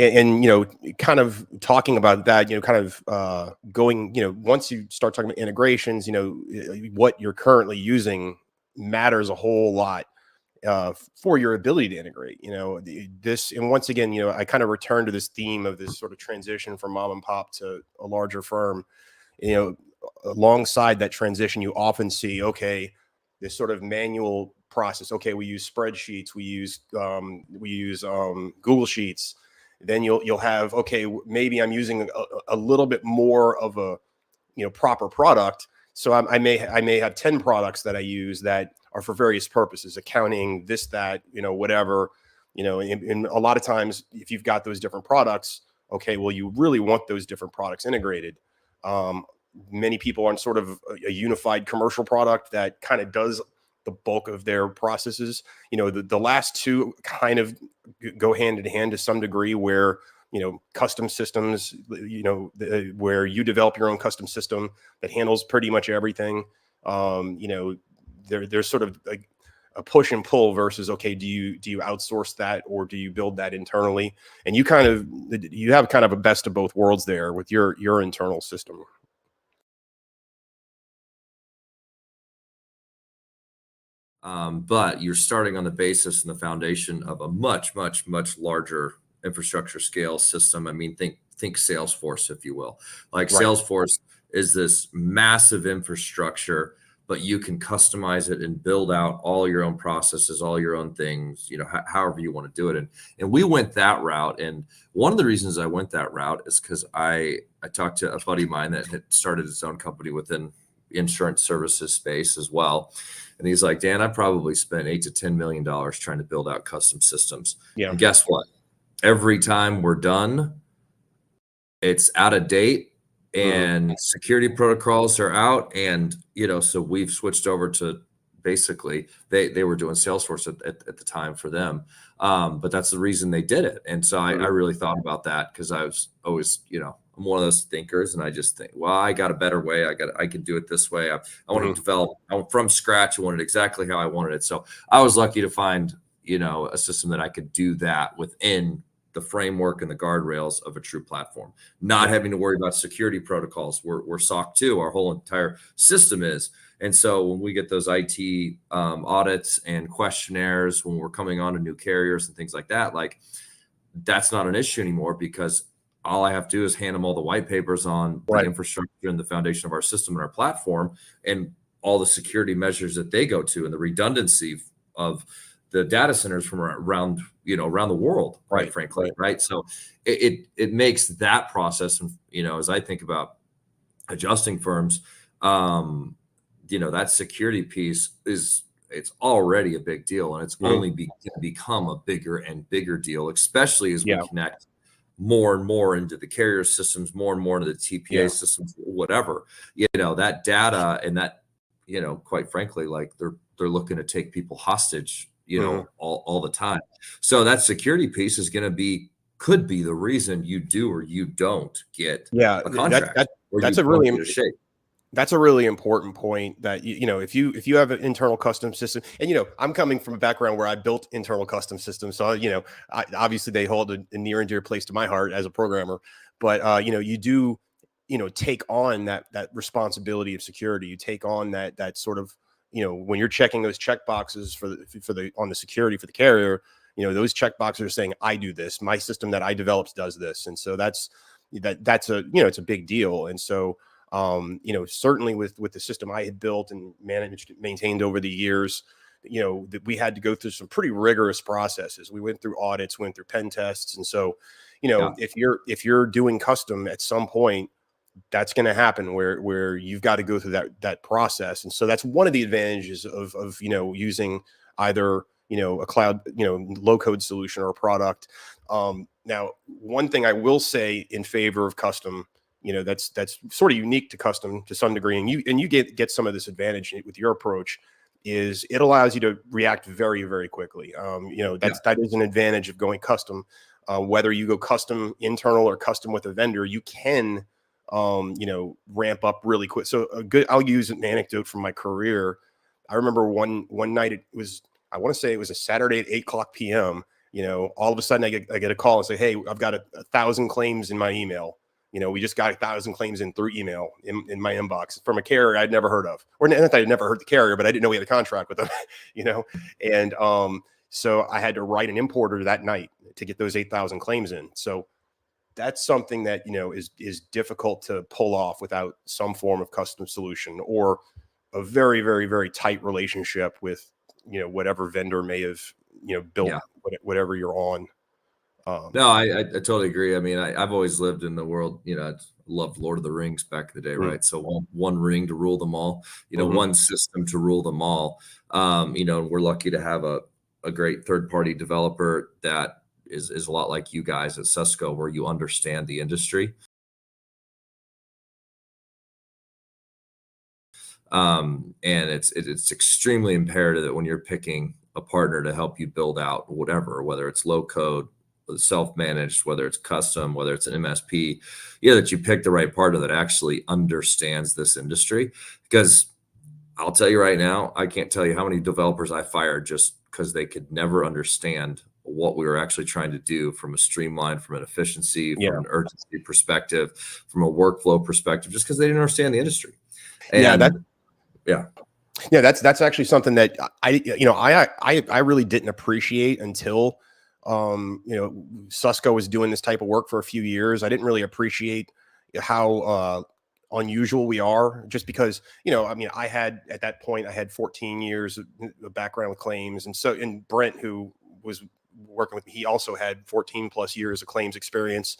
and kind of talking about that, kind of going, once you start talking about integrations, what you're currently using matters a whole lot for your ability to integrate, this. And once again, I kind of return to this theme of this sort of transition from mom and pop to a larger firm. Alongside that transition, you often see, okay, this sort of manual process. Okay, we use spreadsheets, we use Google Sheets. Then you'll have, okay, maybe I'm using a little bit more of a proper product. So I may have 10 products that I use that are for various purposes, accounting, this, that, whatever, and a lot of times if you've got those different products, okay, well, you really want those different products integrated. Many people on sort of a unified commercial product that kind of does the bulk of their processes. The last two kind of go hand in hand to some degree, where custom systems, where you develop your own custom system that handles pretty much everything. There's sort of like a push and pull versus, okay, do you outsource that or do you build that internally? And you have kind of a best of both worlds there with your internal system. But you're starting on the basis and the foundation of a much, much, much larger infrastructure scale system. I mean, think Salesforce, if you will. Like Right. Salesforce is this massive infrastructure, but you can customize it and build out all your own processes, all your own things, however you want to do it. And we went that route. And one of the reasons I went that route is because I talked to a buddy of mine that had started his own company within insurance services space as well. And he's like, Dan, I probably spent $8 to $10 million trying to build out custom systems. Yeah. And guess what? Every time we're done, it's out of date and security protocols are out. And, so we've switched over to basically they were doing Salesforce at the time for them. But that's the reason they did it. And so I really thought about that because I was always, I'm one of those thinkers, and I just think, well, I got a better way. I can do it this way. I want to develop from scratch. I wanted exactly how I wanted it. So I was lucky to find, a system that I could do that within the framework and the guardrails of a true platform, not having to worry about security protocols. We're SOC 2, our whole entire system is. And so when we get those IT audits and questionnaires, when we're coming on to new carriers and things like that, like that's not an issue anymore because all I have to do is hand them all the white papers on the infrastructure and the foundation of our system and our platform and all the security measures that they go to and the redundancy of the data centers from around the world, quite frankly. Right. So it makes that process. And, as I think about adjusting firms, that security piece it's already a big deal, and it's only become a bigger and bigger deal, especially as we connect more and more into the carrier systems, more and more into the TPA systems, whatever, that data and that, quite frankly, like they're looking to take people hostage, all the time. So that security piece is could be the reason you do or you don't get a contract. That's a really important point that, if you have an internal custom system and, I'm coming from a background where I built internal custom systems. So, obviously they hold a near and dear place to my heart as a programmer, but, you do, take on that responsibility of security. You take on that sort of, when you're checking those check boxes on the security for the carrier, those check boxes are saying, I do this, my system that I developed does this. And so that's it's a big deal. And so, certainly with the system I had built and maintained over the years, that we had to go through some pretty rigorous processes. We went through audits, went through pen tests. And so, if you're doing custom at some point, that's going to happen where you've got to go through that process. And so that's one of the advantages of using either, a cloud, low code solution or a product. Now, one thing I will say in favor of custom, that's sort of unique to custom to some degree. And you get some of this advantage with your approach is it allows you to react very, very quickly. That is an advantage of going custom, whether you go custom internal or custom with a vendor, you can, ramp up really quick. So I'll use an anecdote from my career. I remember one night I want to say it was a Saturday at 8:00 p.m. all of a sudden I get a call and say, hey, I've got 1,000 claims in my email. We just got 1,000 claims in through email in my inbox from a carrier I'd never heard of, or not that I'd never heard the carrier, but I didn't know we had a contract with them, and so I had to write an importer that night to get those 8,000 claims in. So that's something that is difficult to pull off without some form of custom solution or a very, very, very tight relationship with whatever vendor may have built Yeah. whatever you're on. No, I totally agree. I mean, I've always lived in the world, I loved Lord of the Rings back in the day, Mm, right? So one ring to rule them all, mhm. one system to rule them all. And we're lucky to have a great third party developer that is a lot like you guys at Cisco, where you understand the industry. And it's extremely imperative that when you're picking a partner to help you build out whatever, whether it's low code, self-managed, whether it's custom, whether it's an MSP, that you pick the right partner that actually understands this industry. Because I'll tell you right now, I can't tell you how many developers I fired just because they could never understand what we were actually trying to do from a streamline, from an efficiency, from Yeah. an urgency perspective, from a workflow perspective, just because they didn't understand the industry. Yeah. And yeah. Yeah, that's actually something that I really didn't appreciate until Susco was doing this type of work for a few years. I didn't really appreciate how unusual we are, just because I had at that point I had 14 years of background with claims, and Brent, who was working with me, he also had 14 plus years of claims experience.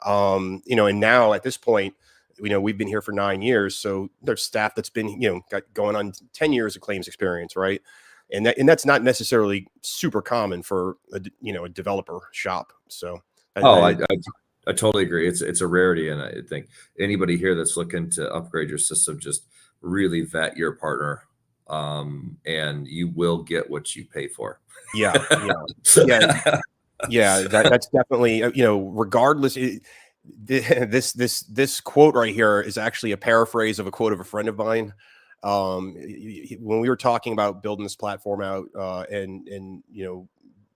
And now at this point, we've been here for 9 years. So there's staff that's been, got going on 10 years of claims experience. Right. And that's not necessarily super common for a developer shop. So Oh, I totally agree. It's a rarity. And I think anybody here that's looking to upgrade your system, just really vet your partner. And you will get what you pay for. yeah, yeah, yeah. That's definitely, regardless. This quote right here is actually a paraphrase of a quote of a friend of mine. When we were talking about building this platform out, and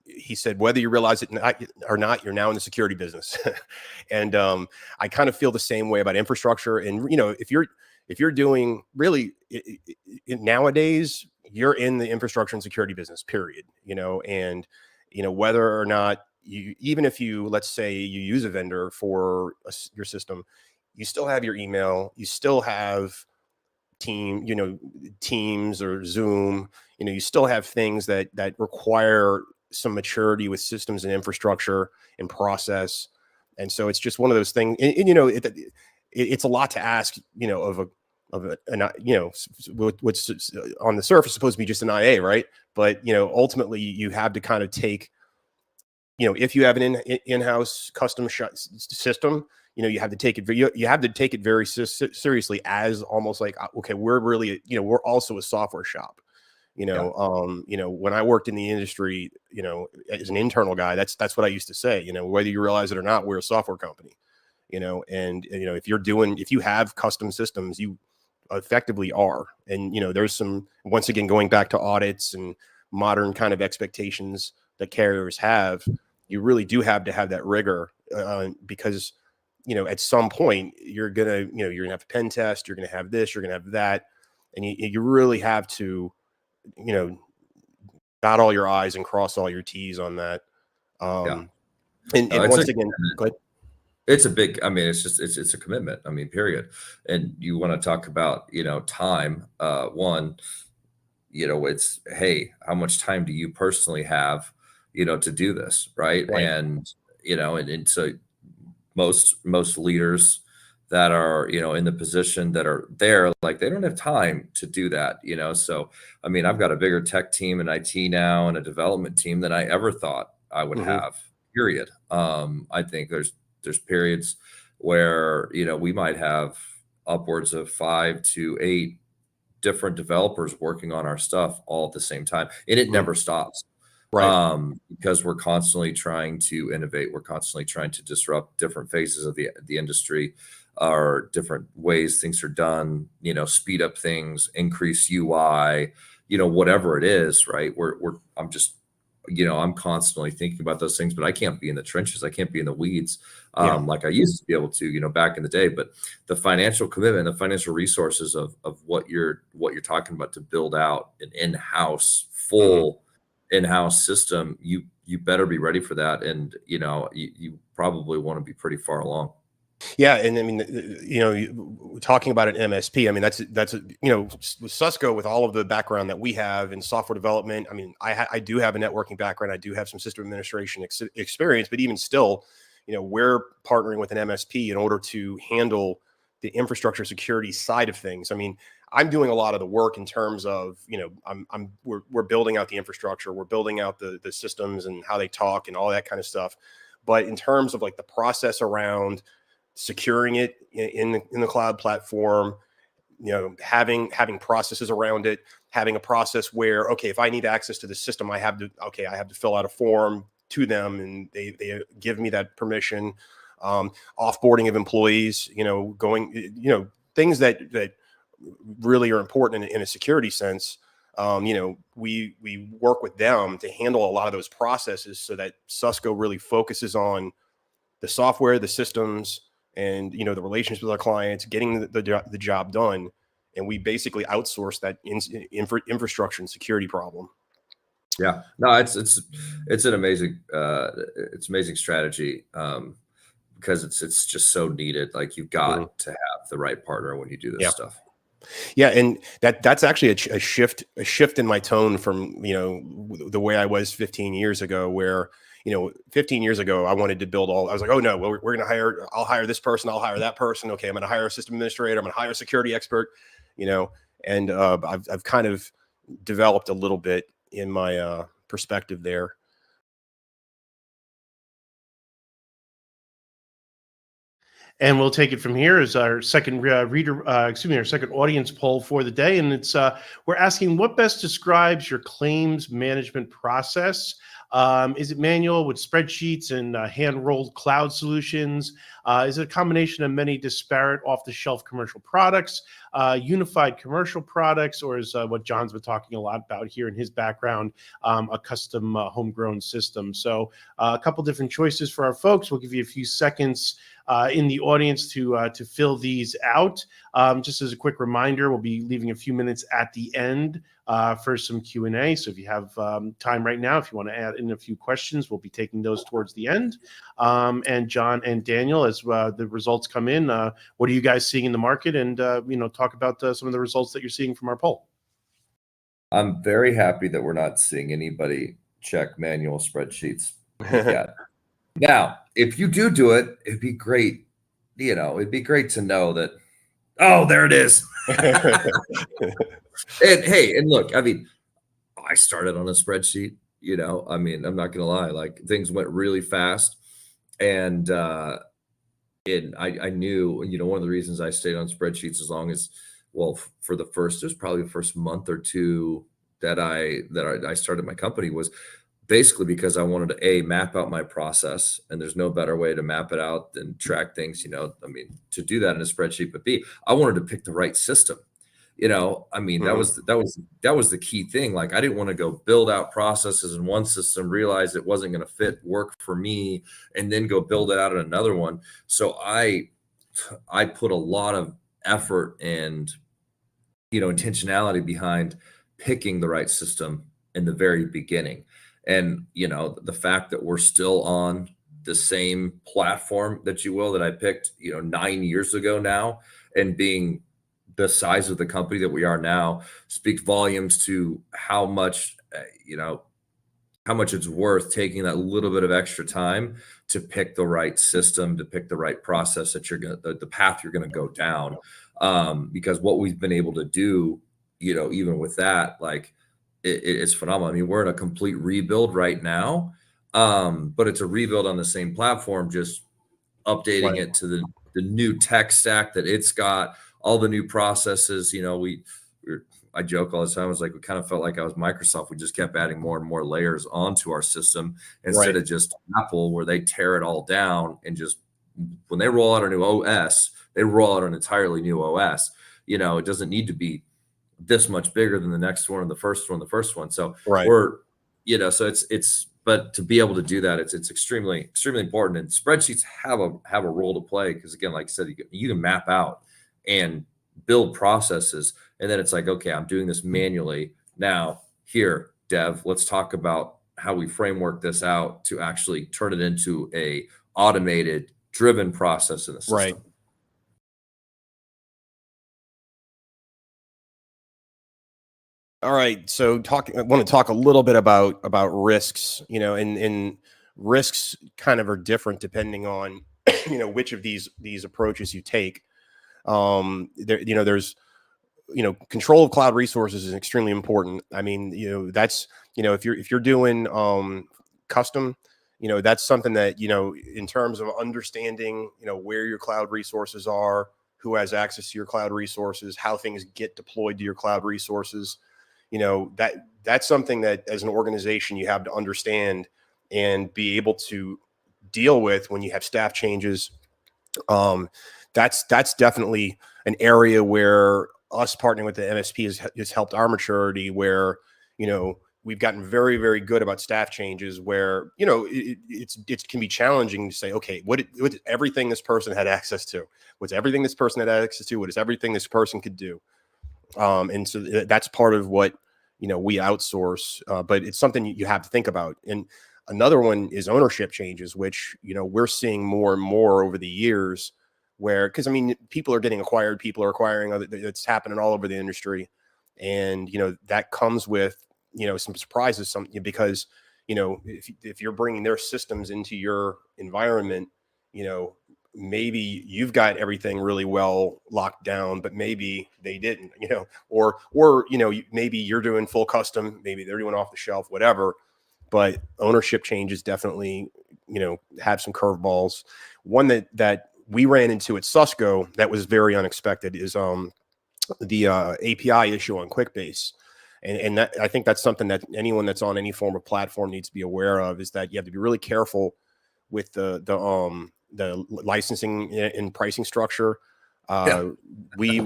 he said, whether you realize it or not, you're now in the security business. And I kind of feel the same way about infrastructure. And if you're doing really nowadays, you're in the infrastructure and security business, period. And whether or not even if you, let's say you use a vendor for your system, you still have your email, you still have Teams or Zoom, you still have things that require some maturity with systems and infrastructure and process. And so it's just one of those things. And it's a lot to ask, what's on the surface supposed to be just an IA, right? But ultimately you have to kind of take, if you have an in-house custom system, you have to take it. You have to take it very seriously, as almost like, okay, we're really, we're also a software shop. Yeah. When I worked in the industry, as an internal guy, that's what I used to say. Whether you realize it or not, we're a software company. And if you have custom systems, you effectively are. And there's some, once again, going back to audits and modern kind of expectations that carriers have, you really do have to have that rigor, because at some point you're gonna have a pen test, you're gonna have this, you're gonna have that, and you really have to dot all your I's and cross all your T's on that. Yeah. And It's once again, go ahead. It's a big, I mean, it's a commitment. I mean, period. And you want to talk about, time. One, it's, hey, how much time do you personally have, to do this, right? Right. And so most leaders that are, in the position that are there, like they don't have time to do that, So, I mean, I've got a bigger tech team in IT now and a development team than I ever thought I would Hmm. have, period. I think there's periods where, we might have upwards of 5 to 8 different developers working on our stuff all at the same time, and it Hmm. never stops. Right. Because we're constantly trying to innovate, we're constantly trying to disrupt different phases of the industry, or different ways things are done, speed up things, increase UI, whatever it is, right? I'm just I'm constantly thinking about those things, but I can't be in the trenches. I can't be in the weeds Yeah. like I used to be able to, back in the day. But the financial commitment, the financial resources of what you're talking about to build out an in-house Mhm. full in-house system, you better be ready for that. And you probably want to be pretty far along. Yeah, and I mean, talking about an MSP, I mean, with Susco, with all of the background that we have in software development. I mean, I do have a networking background. I do have some system administration experience, but even still, we're partnering with an MSP in order to handle the infrastructure security side of things. I mean, I'm doing a lot of the work in terms of, we're building out the infrastructure, we're building out the systems and how they talk and all that kind of stuff. But in terms of like the process around securing it in the cloud platform, having processes around it, having a process where, okay, if I need access to the system, I have to fill out a form to them, and they give me that permission. Offboarding of employees, going, things that really are important in a security sense. We work with them to handle a lot of those processes so that Susco really focuses on the software, the systems, and the relationships with our clients, getting the job done, and we basically outsource that infrastructure and security problem. Yeah, no, it's an amazing strategy, because it's just so needed. Like, you've Mhm. got to have the right partner when you do this Yeah, stuff. yeah, and that's actually a shift in my tone from the way I was 15 years ago, where 15 years ago I wanted to build all. I was like, oh no, well, we're going to hire. I'll hire this person. I'll hire that person. Okay, I'm going to hire a system administrator. I'm going to hire a security expert. You know, and I've kind of developed a little bit in my perspective there. And we'll take it from here as our second our second audience poll for the day. And it's we're asking, what best describes your claims management process? Is it manual with spreadsheets and hand-rolled cloud solutions? Is it a combination of many disparate off-the-shelf commercial products, unified commercial products, or is what John's been talking a lot about here in his background, a custom homegrown system? So a couple different choices for our folks. We'll give you a few seconds in the audience to fill these out. Just as a quick reminder, we'll be leaving a few minutes at the end for some Q&A. So if you have time right now, if you want to add in a few questions, we'll be taking those towards the end. And John and Daniel, as the results come in, what are you guys seeing in the market? And talk about some of the results that you're seeing from our poll. I'm very happy that we're not seeing anybody check manual spreadsheets yet. Now, if you do it, it'd be great. It'd be great to know that, oh, there it is. And hey, and look, I mean, I started on a spreadsheet, I mean, I'm not gonna lie, like, things went really fast. And I knew, one of the reasons I stayed on spreadsheets as long as, well, for it was probably the first month or two that I started my company, was basically because I wanted to map out my process, and there's no better way to map it out than track things, I mean, to do that in a spreadsheet. But B, I wanted to pick the right system. I mean, that Mhm. was the key thing. Like, I didn't want to go build out processes in one system, realize it wasn't going to fit work for me, and then go build it out in another one. So I put a lot of effort and intentionality behind picking the right system in the very beginning. And the fact that we're still on the same platform, that you will, that I picked 9 years ago now, and being the size of the company that we are now, speaks volumes to how much it's worth taking that little bit of extra time to pick the right system, to pick the right process that the path you're gonna go down. Because what we've been able to do, even with that, like, it's phenomenal. I mean, we're in a complete rebuild right now, but it's a rebuild on the same platform, just updating Right. it to the new tech stack that it's got, all the new processes. I joke all the time. I was like, we kind of felt like I was Microsoft. We just kept adding more and more layers onto our system, instead Right. of just Apple, where they tear it all down and just, when they roll out a new OS, they roll out an entirely new OS. It doesn't need to be this much bigger than the next one, or the first one. So Right. we're So but to be able to do that, it's extremely important. And spreadsheets have a role to play because, again, like I said, you can map out and build processes, and then it's like, okay, I'm doing this manually now. Here, Dev, let's talk about how we framework this out to actually turn it into a automated, driven process in the Right. system. All right. So I want to talk a little bit about risks, and risks kind of are different depending on, which of these approaches you take. There's, control of cloud resources is extremely important. I mean, that's, if you're doing custom, that's something that, in terms of understanding, where your cloud resources are, who has access to your cloud resources, how things get deployed to your cloud resources, that's something that as an organization you have to understand and be able to deal with when you have staff changes. That's definitely an area where us partnering with the MSP has helped our maturity, where we've gotten very, very good about staff changes, where it can be challenging to say, okay, what everything this person had access to, what's everything this person had access to, what is everything this person could do. And so that's part of what we outsource, but it's something you have to think about. And another one is ownership changes, which we're seeing more and more over the years, where, because I mean, people are getting acquired, people are acquiring other. It's happening all over the industry, and that comes with some surprises, because if you're bringing their systems into your environment, maybe you've got everything really well locked down, but maybe they didn't, or maybe you're doing full custom, maybe they're doing off the shelf, whatever. But ownership changes definitely, have some curveballs. One that we ran into at Susco that was very unexpected is the API issue on QuickBase. And that, I think that's something that anyone that's on any form of platform needs to be aware of, is that you have to be really careful with the licensing and pricing structure. Yeah. We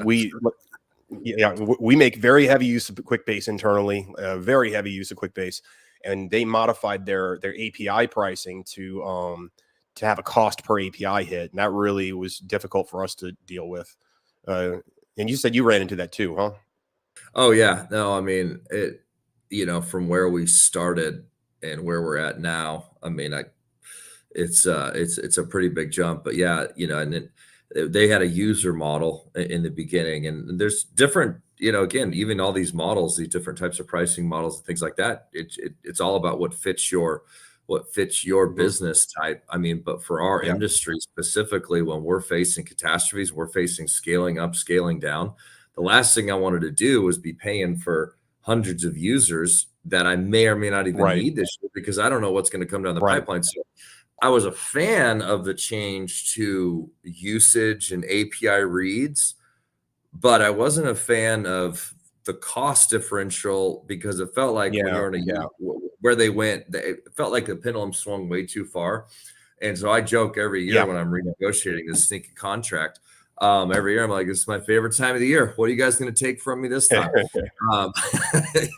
make very heavy use of QuickBase internally, very heavy use of QuickBase, and they modified their API pricing to have a cost per API hit, and that really was difficult for us to deal with. And you said you ran into that too, huh? Oh yeah. No, I mean, from where we started and where we're at now, I mean, it's a pretty big jump. But yeah, and then they had a user model in the beginning, and there's different, again, even all these models, these different types of pricing models and things like that. It's all about what fits your Mhm. business type. I mean, but for our Yeah. industry specifically, when we're facing catastrophes, we're facing scaling up, scaling down. The last thing I wanted to do was be paying for hundreds of users that I may or may not even Right. need this year, because I don't know what's going to come down the Right. pipeline. So I was a fan of the change to usage and API reads, but I wasn't a fan of the cost differential, because it felt like when Yeah. you're in Yeah. where they went, it felt like the pendulum swung way too far. And so I joke every year Yeah. when I'm renegotiating this stinky contract. Every year I'm like, "This is my favorite time of the year. What are you guys going to take from me this time?" Um,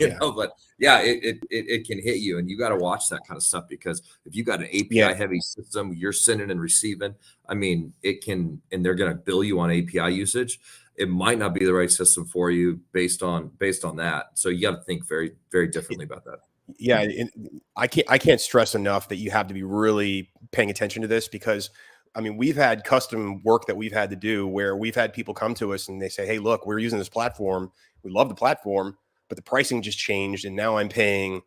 Yeah. but yeah, it can hit you, and you got to watch that kind of stuff, because if you got an Yeah. API heavy system, you're sending and receiving. I mean, it can, and they're going to bill you on API usage. It might not be the right system for you based on that. So you got to think very, very differently about that. Yeah, I can't stress enough that you have to be really paying attention to this, because I mean, we've had custom work that we've had to do where we've had people come to us and they say, "Hey, look, we're using this platform. We love the platform, but the pricing just changed, and now I'm paying,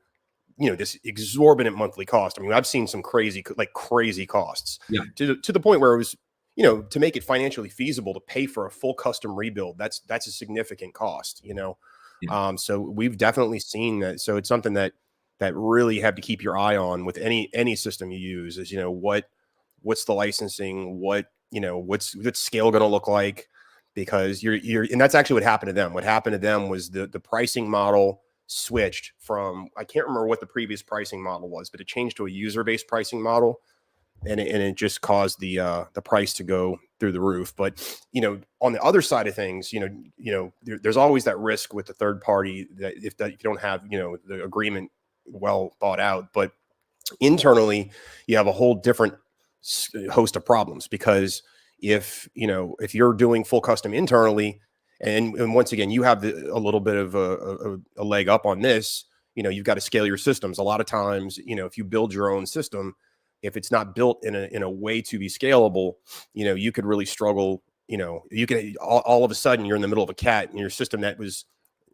this exorbitant monthly cost." I mean, I've seen some crazy costs, Yeah. to the point where it was, to make it financially feasible to pay for a full custom rebuild. That's a significant cost. Yeah. So we've definitely seen that. So it's something that really have to keep your eye on with any system you use, is what's the licensing, what's scale going to look like, because and that's actually what happened to them. What happened to them was the pricing model switched from, I can't remember what the previous pricing model was, but it changed to a user-based pricing model, and it just caused the price to go through the roof. But on the other side of things, there's always that risk with the third party, that if you don't have the agreement well thought out. But internally, you have a whole different host of problems, because if you're doing full custom internally, and once again, you have a little bit of a leg up on this. You've got to scale your systems. A lot of times, if you build your own system, if it's not built in a way to be scalable, you could really struggle. You can all of a sudden you're in the middle of a cat, and your system that was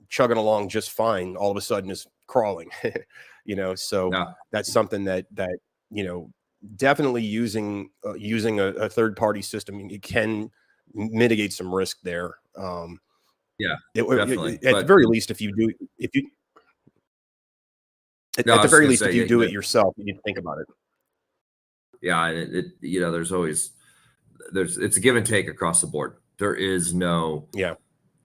chugging along just fine all of a sudden is crawling. So Yeah. that's something that definitely using a third party system, it can mitigate some risk there. Yeah, at definitely. the But very least, if you no, I at the was very gonna least, say, if you do it yourself, you need to think about it. yeah, and there's always it's a give and take across the board. There is no Yeah.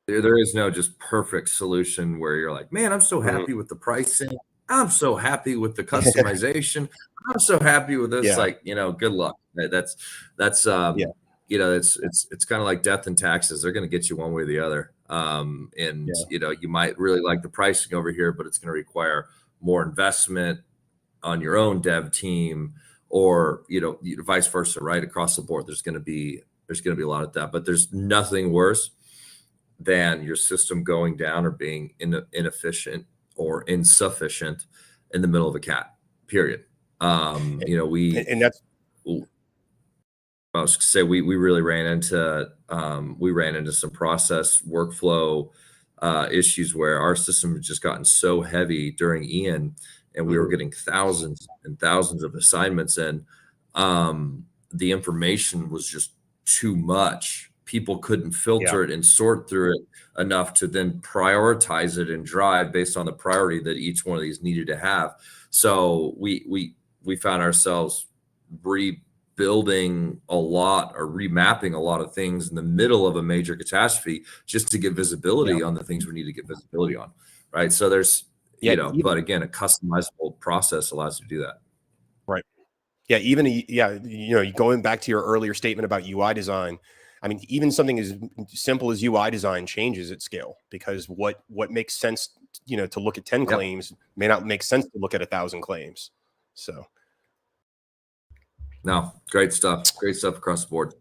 there is no just perfect solution where you're like, man, I'm so Mhm. happy with the pricing. I'm so happy with the customization. I'm so happy with this. Yeah. Like, good luck. That's Yeah. it's kind of like death and taxes. They're going to get you one way or the other. And you might really like the pricing over here, but it's going to require more investment on your own dev team, or vice versa, right? Across the board, there's going to be a lot of that. But there's nothing worse than your system going down or being inefficient or insufficient in the middle of a cat, period. And that's I was gonna say we really ran into some process workflow issues where our system had just gotten so heavy during Ian, and we were getting thousands and thousands of assignments in. The information was just too much. People couldn't filter it and sort through it enough to then prioritize it and drive based on the priority that each one of these needed to have. So we found ourselves rebuilding a lot or remapping a lot of things in the middle of a major catastrophe just to get visibility on the things we need to get visibility on. Right. So there's, but again, a customizable process allows you to do that. right. Yeah. Going back to your earlier statement about UI design, I mean, even something as simple as UI design changes at scale, because what makes sense, to look at 10 claims may not make sense to look at 1,000 claims. So. No, great stuff. Great stuff across the board.